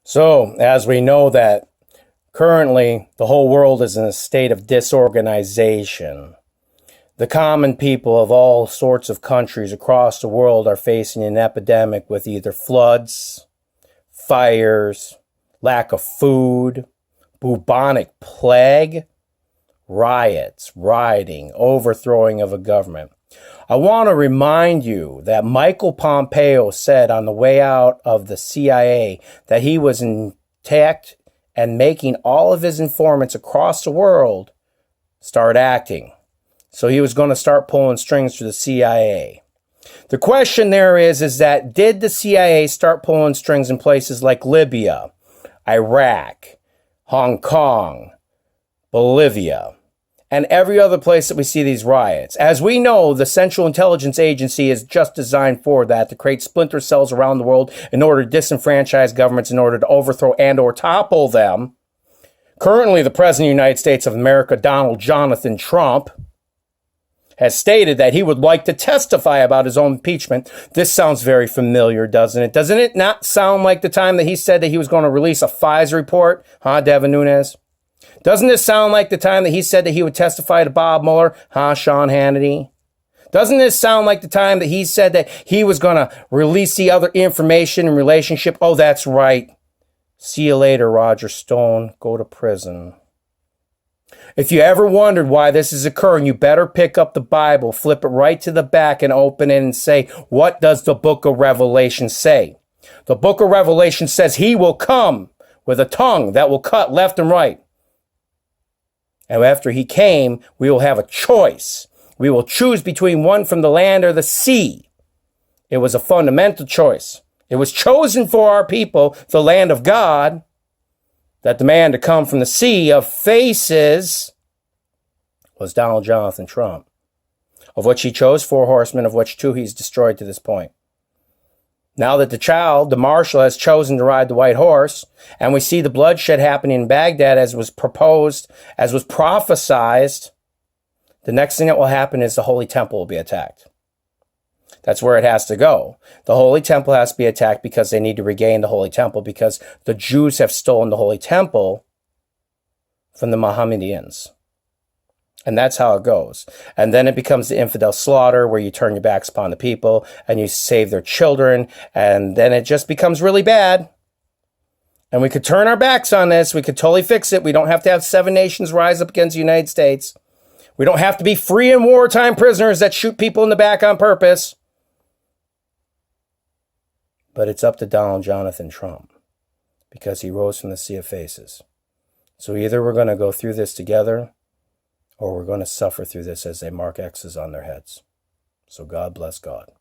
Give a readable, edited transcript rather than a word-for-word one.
So, as we know that currently the whole world is in a state of disorganization, the common people of all sorts of countries across the world are facing an epidemic with either floods, fires, lack of food, bubonic plague, riots, rioting, overthrowing of a government. I want to remind you that Michael Pompeo said on the way out of the CIA that he was intact and making all of his informants across the world start acting. So he was going to start pulling strings for the CIA. The question there is that did the CIA start pulling strings in places like Libya, Iraq, Hong Kong, Bolivia, and every other place that we see these riots? As we know, the Central Intelligence Agency is just designed for that, to create splinter cells around the world in order to disenfranchise governments, in order to overthrow and or topple them. Currently, the President of the United States of America, Donald Jonathan Trump, has stated that he would like to testify about his own impeachment. This sounds very familiar, doesn't it? Doesn't it not sound like the time that he said that he was going to release a FISA report, Devin Nunes? Doesn't this sound like the time that he said that he would testify to Bob Mueller, Sean Hannity? Doesn't this sound like the time that he said that he was going to release the other information in relationship? Oh, that's right. See you later, Roger Stone. Go to prison. If you ever wondered why this is occurring, you better pick up the Bible, flip it right to the back and open it and say, what does the book of Revelation say? The book of Revelation says he will come with a tongue that will cut left and right. And after he came, we will have a choice. We will choose between one from the land or the sea. It was a fundamental choice. It was chosen for our people, the land of God, that the man to come from the sea of faces was Donald Jonathan Trump, of which he chose 4 horsemen, of which 2 he's destroyed to this point. Now that the child, the marshal, has chosen to ride the white horse, and we see the bloodshed happening in Baghdad as was proposed, as was prophesized, the next thing that will happen is the Holy Temple will be attacked. That's where it has to go. The Holy Temple has to be attacked because they need to regain the Holy Temple, because the Jews have stolen the Holy Temple from the Mohammedans. And that's how it goes. And then it becomes the infidel slaughter, where you turn your backs upon the people and you save their children. And then it just becomes really bad. And we could turn our backs on this. We could totally fix it. We don't have to have 7 nations rise up against the United States. We don't have to be free and wartime prisoners that shoot people in the back on purpose. But it's up to Donald Jonathan Trump, because he rose from the sea of faces. So either we're going to go through this together, or we're going to suffer through this as they mark X's on their heads. So God bless God.